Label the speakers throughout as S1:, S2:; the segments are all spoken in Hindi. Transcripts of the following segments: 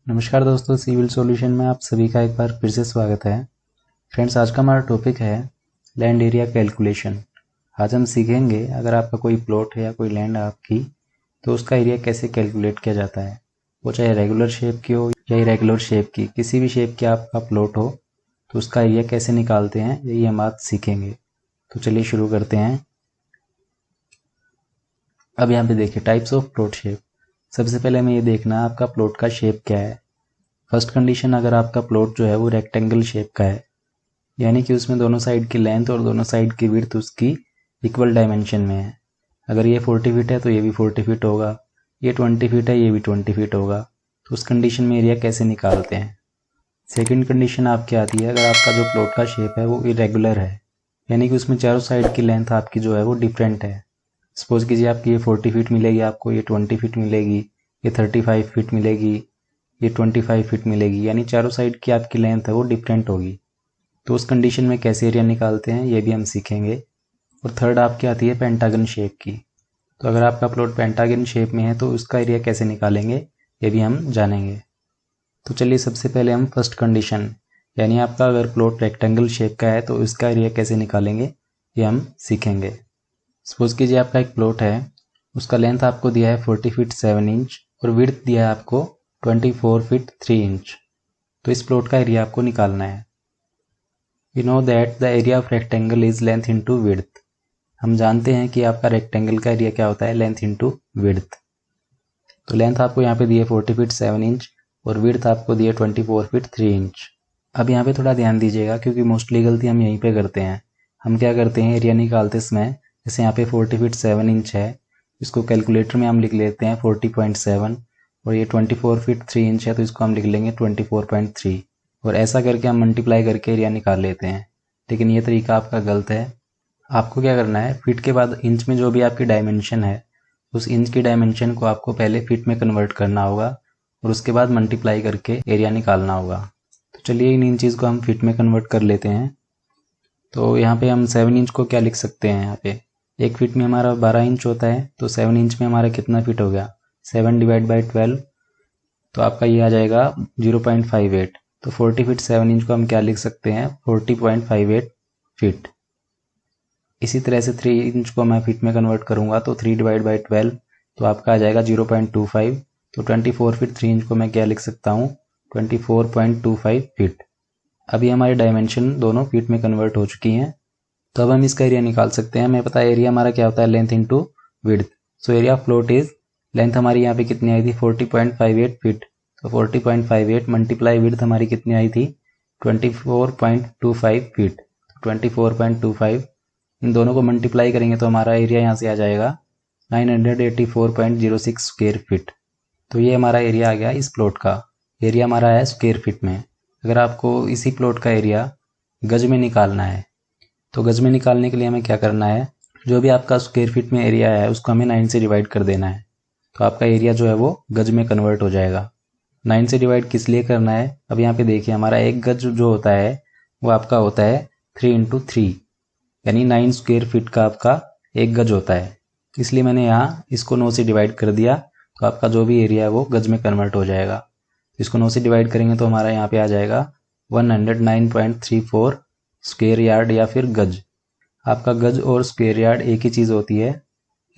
S1: नमस्कार दोस्तों, सिविल सॉल्यूशन में आप सभी का एक बार फिर से स्वागत है। फ्रेंड्स, आज का हमारा टॉपिक है लैंड एरिया कैलकुलेशन। आज हम सीखेंगे अगर आपका कोई प्लॉट है या कोई लैंड है आपकी, तो उसका एरिया कैसे कैलकुलेट किया जाता है। वो चाहे रेगुलर शेप की हो या इरेगुलर शेप की, किसी भी शेप की आपका प्लॉट हो तो उसका एरिया कैसे निकालते हैं, यही हम आज सीखेंगे। तो चलिए शुरू करते हैं। अब यहाँ पे देखिए टाइप्स ऑफ प्लॉट शेप। सबसे पहले हमें ये देखना है आपका प्लॉट का शेप क्या है। फर्स्ट कंडीशन, अगर आपका प्लॉट जो है वो रेक्टेंगल शेप का है, यानी कि उसमें दोनों साइड की लेंथ और दोनों साइड की विड्थ उसकी इक्वल डायमेंशन में है। अगर ये 40 फीट है तो ये भी 40 फीट होगा, ये 20 फीट है ये भी 20 फीट होगा। तो उस कंडीशन में एरिया कैसे निकालते हैं। सेकंड कंडीशन आपकी आती है अगर आपका जो प्लॉट का शेप है वो इरेगुलर है, यानी कि उसमें चारों साइड की लेंथ आपकी जो है वो डिफरेंट है। सपोज कीजिए आपकी ये 40 फीट मिलेगी, आपको ये 20 फीट मिलेगी, ये 35 फीट मिलेगी, ये 25 फीट मिलेगी, यानी चारों साइड की आपकी लेंथ है वो डिफरेंट होगी। तो उस कंडीशन में कैसे एरिया निकालते हैं ये भी हम सीखेंगे। और थर्ड आपकी आती है पेंटागन शेप की। तो अगर आपका प्लॉट पेंटागन शेप में है तो उसका एरिया कैसे निकालेंगे ये भी हम जानेंगे। तो चलिए सबसे पहले हम फर्स्ट कंडीशन, यानी आपका अगर प्लॉट रेक्टेंगल शेप का है तो उसका एरिया कैसे निकालेंगे ये हम सीखेंगे। सपोज कीजिए आपका एक प्लॉट है, उसका लेंथ आपको दिया है 40 फीट 7 इंच और विड्थ दिया है आपको 24 फीट 3 इंच। तो इस प्लॉट का एरिया आपको निकालना है। You know that the area of rectangle is length into width. हम जानते हैं कि आपका रेक्टेंगल का एरिया क्या होता है, लेंथ इंटू विड्थ। तो लेंथ आपको यहाँ पे दी है 40 फीट 7 इंच और विड्थ आपको दी है 24 फीट 3 इंच। अब यहाँ पे थोड़ा ध्यान दीजिएगा क्योंकि मोस्टली गलती हम यहीं पे करते हैं। हम क्या करते हैं, एरिया निकालते समय जैसे यहाँ पे 40 फीट 7 इंच है, इसको कैलकुलेटर में हम लिख लेते हैं 40.7, और ये 24 फीट 3 इंच है तो इसको हम लिख लेंगे 24.3, और ऐसा करके हम मल्टीप्लाई करके एरिया निकाल लेते हैं। लेकिन ये तरीका आपका गलत है। आपको क्या करना है, फीट के बाद इंच में जो भी आपकी डायमेंशन है उस इंच की डायमेंशन को आपको पहले फीट में कन्वर्ट करना होगा और उसके बाद मल्टीप्लाई करके एरिया निकालना होगा। तो चलिए इन चीज़ को हम फीट में कन्वर्ट कर लेते हैं। तो यहाँ पे हम 7 इंच को क्या लिख सकते हैं, यहाँ पे एक फीट में हमारा 12 इंच होता है, तो 7 इंच में हमारा कितना फीट हो गया, 7 डिवाइड बाई 12, तो आपका ये आ जाएगा 0.58। तो 40 फीट 7 इंच को हम क्या लिख सकते हैं, 40.58 फीट। इसी तरह से 3 इंच को मैं फीट में कन्वर्ट करूंगा तो 3 डिवाइड बाई 12, तो आपका आ जाएगा 0.25। तो 24 फीट 3 इंच को मैं क्या लिख सकता हूँ, 24.25 फीट। अभी हमारी डायमेंशन दोनों फीट में कन्वर्ट हो चुकी हैं। तो अब हम इसका एरिया निकाल सकते हैं। हमें पता है एरिया हमारा क्या होता है, length into width. So area of plot is, length हमारी यहाँ पे कितनी आई थी 40.58 फीट, तो 40.58 मल्टीप्लाई विड्थ हमारी कितनी आई थी 24.25 फीट। 24.25 इन दोनों को मल्टीप्लाई करेंगे तो हमारा एरिया यहाँ से आ जाएगा 984.06 स्क्वायर फीट। तो ये हमारा एरिया आ गया इस प्लॉट का। एरिया हमारा है स्क्वायर फीट में। अगर आपको इसी प्लॉट का एरिया गज में निकालना है तो गज में निकालने के लिए हमें क्या करना है, जो भी आपका स्क्वायर फीट में एरिया है उसको हमें 9 से डिवाइड कर देना है, तो आपका एरिया जो है वो गज में कन्वर्ट हो जाएगा। 9 से डिवाइड किस लिए करना है, अब यहाँ पे देखिए हमारा एक गज जो होता है वो आपका होता है 3 इंटू 3, यानी 9 स्क्वायर फीट का आपका एक गज होता है। इसलिए मैंने यहाँ इसको 9 से डिवाइड कर दिया, तो आपका जो भी एरिया है वो गज में कन्वर्ट हो जाएगा। इसको 9 से डिवाइड करेंगे तो हमारा यहाँ पे आ जाएगा 109.34 स्क्वायर यार्ड या फिर गज। आपका गज और स्क्वायर यार्ड एक ही चीज़ होती है,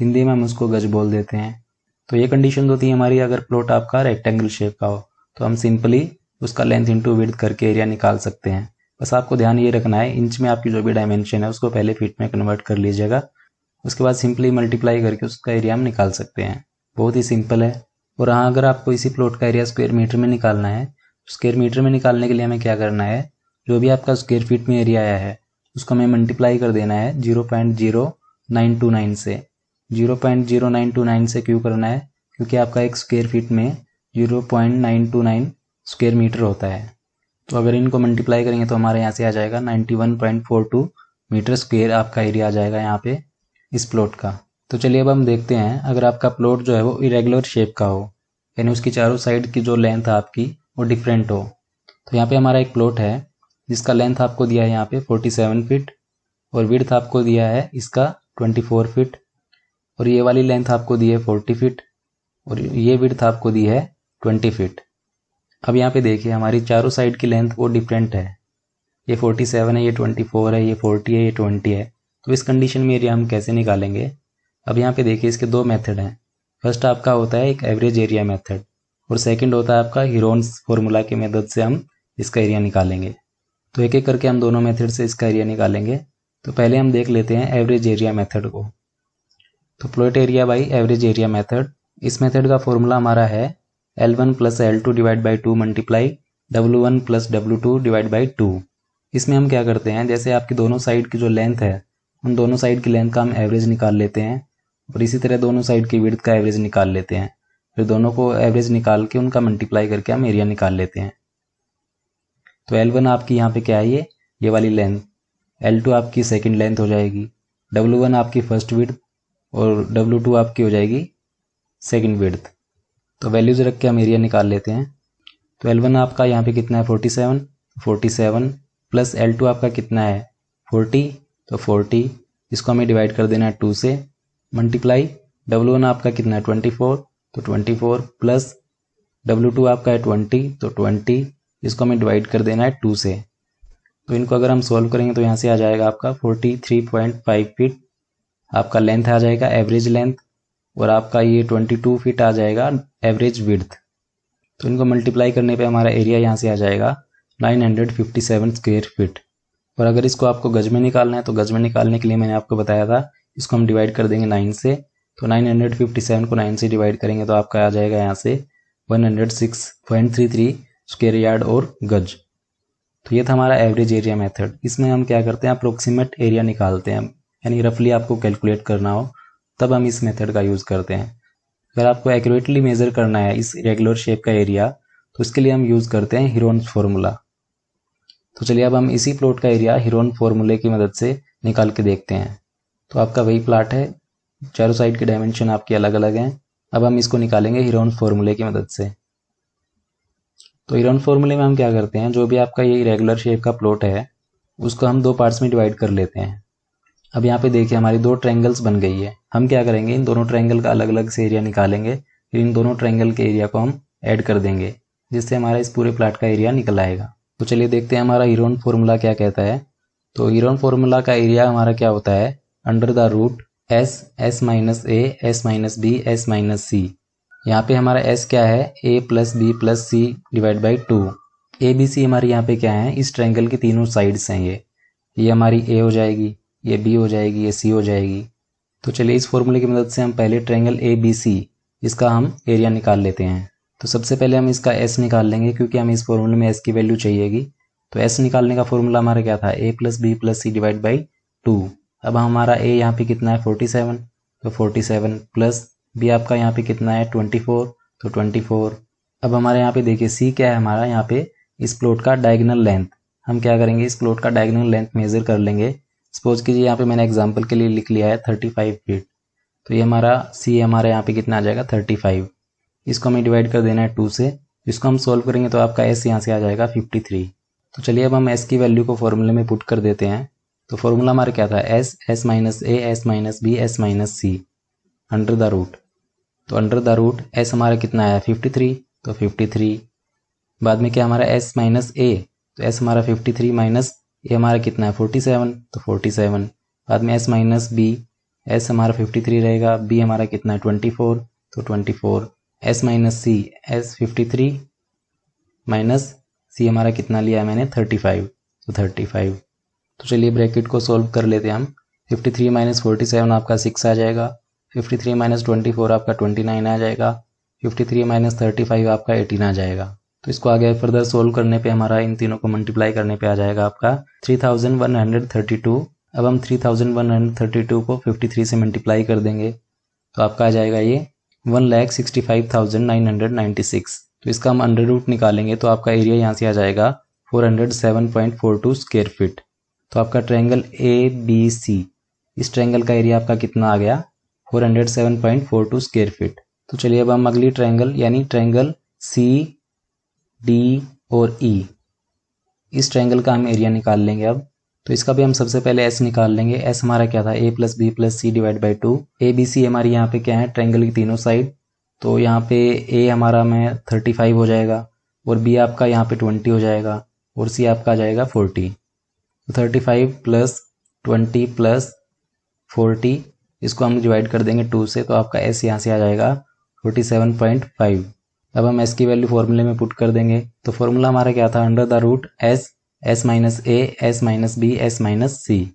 S1: हिंदी में हम उसको गज बोल देते हैं। तो ये कंडीशन होती है हमारी अगर प्लॉट आपका रेक्टेंगल शेप का हो, तो हम सिंपली उसका लेंथ इंटू विड्थ करके एरिया निकाल सकते हैं। बस आपको ध्यान ये रखना है, इंच में आपकी जो भी डायमेंशन है उसको पहले फीट में कन्वर्ट कर लीजिएगा, उसके बाद सिंपली मल्टीप्लाई करके उसका एरिया हम निकाल सकते हैं। बहुत ही सिंपल है। और हाँ, अगर आपको इसी प्लॉट का एरिया स्क्वायर मीटर में निकालना है, स्क्वायर मीटर में निकालने के लिए हमें क्या करना है, जो भी आपका स्क्वायर फीट में एरिया आया है उसको हमें मल्टीप्लाई कर देना है 0.0929 से। 0.0929 से क्यों करना है, क्योंकि आपका एक स्क्वायर फीट में 0.929 स्क्वायर मीटर होता है। तो अगर इनको मल्टीप्लाई करेंगे तो हमारे यहाँ से आ जाएगा 91.42 मीटर स्क्वायर आपका एरिया आ जाएगा यहाँ पे इस प्लॉट का। तो चलिए अब हम देखते हैं, अगर आपका प्लॉट जो है वो इरेगुलर शेप का हो, यानी उसकी चारों साइड की जो लेंथ है आपकी वो डिफरेंट हो। तो यहाँ पे हमारा एक प्लॉट है जिसका लेंथ आपको दिया है यहाँ पे 47 फीट और विड्थ आपको दिया है इसका 24 फीट, और ये वाली लेंथ आपको दी है 40 फीट और ये विड्थ आपको दी है 20 फीट। अब यहाँ पे देखिए हमारी चारों साइड की लेंथ वो डिफरेंट है, ये 47 है, ये 24 है, ये 40 है, ये 20 है। तो इस कंडीशन में एरिया हम कैसे निकालेंगे? अब यहाँ पे देखिए इसके दो मेथड हैं। फर्स्ट आपका होता है एक एवरेज एरिया मेथड और सेकंड होता है आपका हीरोन्स फॉर्मूला की मदद से हम इसका एरिया निकालेंगे। तो एक एक करके हम दोनों मेथड से इसका एरिया निकालेंगे। तो पहले हम देख लेते हैं एवरेज एरिया मेथड को। तो plot area by average area method, इस मेथड का फॉर्मूला हमारा है L1 plus L2 divide by 2 multiply W1 plus W2 divide by 2। इसमें हम क्या करते हैं, जैसे आपकी दोनों साइड की जो लेंथ है उन दोनों साइड की लेंथ का हम एवरेज निकाल लेते हैं और इसी तरह दोनों साइड की विड्थ का एवरेज निकाल लेते हैं। फिर दोनों को एवरेज निकाल के उनका मल्टीप्लाई करके हम एरिया निकाल लेते हैं। तो L1 आपकी यहाँ पे क्या है, ये वाली लेंथ, L2 आपकी सेकंड लेंथ हो जाएगी, W1 आपकी फर्स्ट विड्थ और W2 आपकी हो जाएगी सेकंड विड्थ। तो वैल्यूज रख के हम एरिया निकाल लेते हैं। तो L1 आपका यहाँ पे कितना है 47 प्लस L2 आपका कितना है 40, तो 40 इसको हमें डिवाइड कर देना है 2 से, मल्टीप्लाई W1 आपका कितना है 24, तो 24 प्लस W2 आपका है 20, तो 20 इसको हमें डिवाइड कर देना है 2 से। तो इनको अगर हम सॉल्व करेंगे तो यहाँ से आ जाएगा आपका 43.5 फीट आपका लेंथ आ जाएगा एवरेज लेंथ, और आपका ये 22 फीट आ जाएगा एवरेज विड्थ। तो इनको मल्टीप्लाई करने पे हमारा एरिया यहाँ से आ जाएगा 957 स्क्वायर फीट। और अगर इसको आपको गज में निकालना है तो गज में निकालने के लिए मैंने आपको बताया था इसको हम डिवाइड कर देंगे 9 से। तो 957 को 9 से डिवाइड करेंगे तो आपका आ जाएगा यहाँ से 106.33 स्क्वायर यार्ड और गज। तो ये था हमारा एवरेज एरिया मेथड। इसमें हम क्या करते हैं, अप्रोक्सीमेट एरिया निकालते हैं, यानी रफली आपको कैलकुलेट करना हो तब हम इस मेथड का यूज़ करते हैं। अगर आपको एक्यूरेटली मेज़र करना है इस रेगुलर शेप का एरिया तो इसके लिए हम यूज़ करते हैं हीरोन्स फार्मूला। तो चलिए अब हम इसी प्लॉट का एरिया हीरोन फार्मूले की मदद से निकाल के देखते हैं। तो आपका वही प्लॉट है, चारों साइड के डायमेंशन आपके अलग अलग हैं। अब हम इसको निकालेंगे हीरोन फार्मूले की मदद से। तो हीरोन फार्मूले में हम क्या करते हैं, जो भी आपका ये रेगुलर शेप का प्लॉट है उसको हम दो पार्ट्स में डिवाइड कर लेते हैं। अब यहाँ पे देखिए हमारी दो ट्रायंगल्स बन गई है। हम क्या करेंगे, इन दोनों ट्रायंगल का अलग अलग से एरिया निकालेंगे, फिर इन दोनों ट्रायंगल के एरिया को हम ऐड कर देंगे जिससे हमारा इस पूरे प्लॉट का एरिया निकल आएगा। तो चलिए देखते हैं हमारा हीरोन फार्मूला क्या कहता है। तो हीरोन फार्मूला का एरिया हमारा क्या होता है, under the root s minus A S minus B S minus c. यहाँ पे हमारा s क्या है, a plus B plus C divide by 2। A B C हमारी यहाँ पे क्या है, इस ट्रायंगल की तीनों साइड्स हैं। ये हमारी a हो जाएगी, ये b हो जाएगी, ये c हो जाएगी। तो चलिए इस फॉर्मूले की मदद से हम पहले ट्रायंगल ए बी सी इसका हम एरिया निकाल लेते हैं। तो सबसे पहले हम इसका s निकाल लेंगे क्योंकि हमें इस फॉर्मूले में s की वैल्यू चाहिएगी। तो s निकालने का फॉर्मूला हमारा क्या था, a plus B plus C divide by 2। अब हमारा a यहाँ पे कितना है 47, तो 47 प्लस b आपका यहाँ पे कितना है 24, तो 24। अब हमारे यहाँ पे देखिए c क्या है हमारा, यहाँ पे इस प्लॉट का डायगोनल लेंथ। हम क्या करेंगे, इस प्लॉट का डायगोनल लेंथ मेजर कर लेंगे। सपोज कीजिए यहाँ पे मैंने एग्जाम्पल के लिए लिख लिया है 35 फीट। तो ये हमारा c हमारे यहाँ पे कितना आ जाएगा 35। इसको हमें डिवाइड कर देना है 2 से। इसको हम सॉल्व करेंगे तो आपका s यहाँ से आ जाएगा 53। तो चलिए अब हम s की वैल्यू को फॉर्मूले में पुट कर देते हैं। तो फॉर्मूला हमारा क्या था, s minus A S minus B S minus C under the root. तो अंडर द रूट s हमारा कितना है 53, तो 53। बाद में क्या हमारा s माइनस ए, तो s हमारा 53 माइनस ए हमारा कितना है 47, तो 47। बाद में s माइनस बी, s हमारा 53 रहेगा, b हमारा कितना है 24, तो 24। s माइनस सी, s 53 माइनस c हमारा कितना लिया है मैंने 35, तो 35। तो चलिए ब्रैकेट को सॉल्व कर लेते हैं हम। 53 माइनस 47 आपका 6 आ जाएगा, 53 माइनस 24 आपका 29 आ जाएगा, 53 माइनस 35 आपका 18 आ जाएगा। तो इसको आगे फर्दर सोल्व करने पे हमारा इन तीनों को मल्टीप्लाई करने पे आ जाएगा आपका 3132। अब हम 3132 को 53 से मल्टीप्लाई कर देंगे तो आपका आ जाएगा ये 1,65,996। तो इसका हम अंडर रूट निकालेंगे तो आपका एरिया यहाँ से आ जाएगा 407.42 स्क्वायर फीट। तो आपका ट्रायंगल ए बी सी, इस ट्रायंगल का एरिया आपका कितना आ गया 407.42 स्क्वायर फीट। तो चलिए अब हम अगली ट्रायंगल यानी ट्रायंगल सी डी और ई, इस ट्रायंगल का हम एरिया निकाल लेंगे अब। तो इसका भी हम सबसे पहले s निकाल लेंगे। s हमारा क्या था a plus B plus C divide by 2। A B C हमारी यहाँ पे क्या है ट्रायंगल की तीनों साइड। तो यहाँ पे a हमारा में 35 हो जाएगा, और बी आपका यहाँ पे 20 हो जाएगा और सी आपका आ जाएगा 40। तो 35 प्लस 20 प्लस 40 इसको हम डिवाइड कर देंगे 2 से, तो आपका एस यहाँ से आ जाएगा 47.5। अब हम एस की वैल्यू फॉर्मूले में पुट कर देंगे। तो फॉर्मूला हमारा क्या था, under the root s, s minus A, S minus B, S minus c.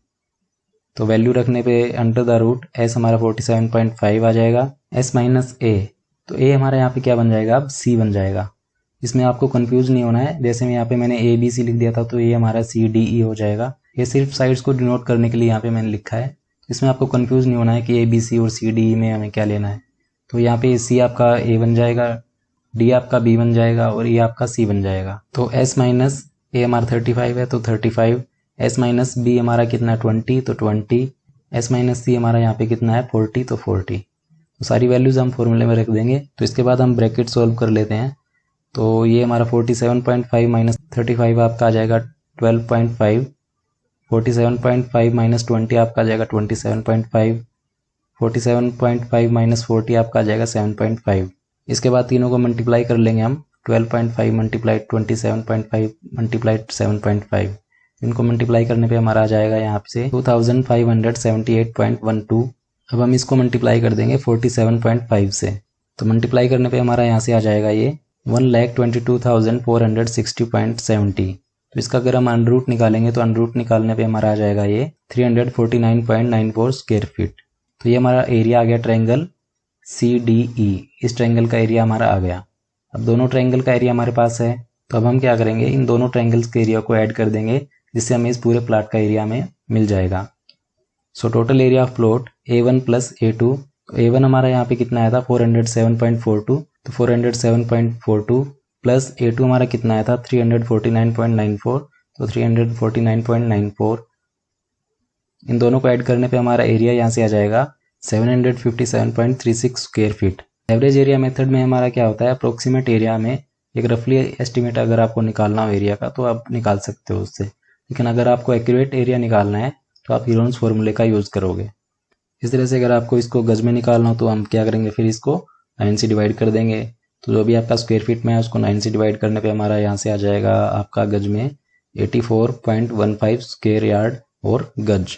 S1: तो वैल्यू रखने पे अंडर द रूट एस हमारा 47.5 आ जाएगा, एस माइनस ए, तो ए हमारा यहाँ पे क्या बन जाएगा, अब सी बन जाएगा। इसमें आपको कंफ्यूज नहीं होना है, जैसे मैं यहाँ पे मैंने ए बी सी लिख दिया था तो ये हमारा सी डी ई हो जाएगा। ये सिर्फ साइड्स को डिनोट करने के लिए यहाँ पे मैंने लिखा है। इसमें आपको कंफ्यूज नहीं होना है कि ए बी सी और सी डी ई में हमें क्या लेना है। तो यहाँ पे सी आपका ए बन जाएगा, डी आपका बी बन जाएगा और ए आपका सी बन जाएगा। तो एस माइनस ए हमारा 35 है तो 35, एस माइनस बी हमारा कितना है 20 तो 20, एस माइनस सी हमारा यहाँ पे कितना है 40 तो 40। तो सारी वैल्यूज़ हम फॉर्मूले में रख देंगे। तो इसके बाद हम ब्रैकेट सॉल्व कर लेते हैं। तो ये हमारा 47.5 माइनस 35 आपका आ जाएगा 12.5, 47.5 माइनस 20 आपका आ जाएगा 27.5, 47.5 माइनस 40 आपका आ जाएगा 7.5। इसके बाद तीनों को मल्टीप्लाई कर लेंगे हम, 12.5 मल्टीप्लाइड 27.5 मल्टीप्लाइड 7.5। इनको मल्टीप्लाई करने पे हमारा आ जाएगा यहाँ से 2578.12। अब हम इसको मल्टीप्लाई कर देंगे 47.5 से। तो मल्टीप्लाई करने पे हमारा यहाँ से आ जाएगा ये 1,22,460.70। तो इसका अगर हम अंडर रूट निकालेंगे तो अंडर रूट निकालने पे हमारा आ जाएगा ये 349.94 स्क्वायर फीट। तो ये हमारा एरिया आ गया ट्रायंगल CDE। इस ट्रायंगल का एरिया हमारा आ गया। अब दोनों ट्रायंगल का एरिया हमारे पास है, तो अब हम क्या करेंगे, इन दोनों ट्रायंगल्स के एरिया को ऐड कर देंगे, जिससे हमें इस पूरे प्लॉट का एरिया में मिल जाएगा। So total area of plot A1 plus A2। तो A1 हमारा यहाँ पे कितना आया था 407.42, तो 407.42 प्लस A2 हमारा कितना आया था 349.94, तो 349.94। इन दोनों को ऐड करने पे हमारा एरिया यहाँ से आ जाएगा 757.36 square feet. Average area method में हमारा क्या होता है, अप्रोक्सीमेट एरिया में एक रफली एस्टिमेट अगर आपको निकालना हो एरिया का तो आप निकाल सकते हो उससे, लेकिन अगर आपको एक्यूरेट एरिया निकालना है तो आप हीरोन्स फॉर्मूले का यूज़ करोगे। इस तरह से अगर आपको इसको गज में निकालना हो तो हम क्या करेंगे, फिर इसको 9 से डिवाइड कर देंगे। तो जो भी आपका स्क्वायर फीट में है उसको 9 से डिवाइड करने पे हमारा यहाँ से आ जाएगा आपका गज में 84.15 स्क्वायर यार्ड और गज।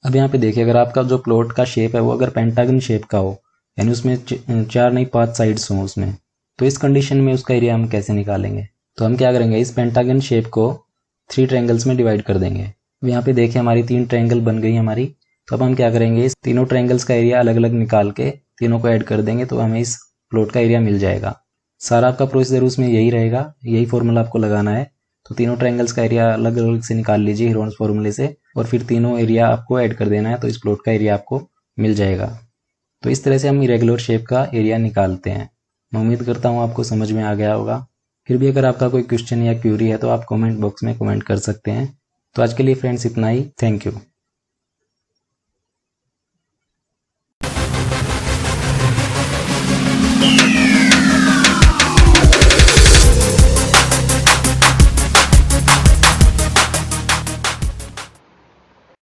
S1: अब यहाँ पे देखिए, अगर आपका जो प्लॉट का शेप है वो अगर पेंटागन शेप का हो, यानी उसमें 4 नहीं 5 साइड्स हों उसमें, तो इस कंडीशन में उसका एरिया हम कैसे निकालेंगे। तो हम क्या करेंगे, इस पेंटागन शेप को 3 ट्रायंगल्स में डिवाइड कर देंगे। अब यहाँ पे देखिए हमारी 3 ट्रायंगल बन गई हमारी। तो अब हम क्या करेंगे, इस तीनों ट्रायंगल्स का एरिया अलग अलग निकाल के तीनों को ऐड कर देंगे, तो हमें इस प्लॉट का एरिया मिल जाएगा। सारा आपका प्रोसीजर उसमें यही रहेगा, यही फॉर्मूला आपको लगाना है। तो तीनों ट्रायंगल्स का एरिया अलग अलग से निकाल लीजिए हीरोन्स फॉर्मूले से, और फिर तीनों एरिया आपको ऐड कर देना है, तो इस प्लॉट का एरिया आपको मिल जाएगा। तो इस तरह से हम इरेगुलर शेप का एरिया निकालते हैं। मैं उम्मीद करता हूँ आपको समझ में आ गया होगा। फिर भी अगर आपका कोई क्वेश्चन या क्यूरी है तो आप कमेंट बॉक्स में कमेंट कर सकते हैं। तो आज के लिए फ्रेंड्स इतना ही। Thank you.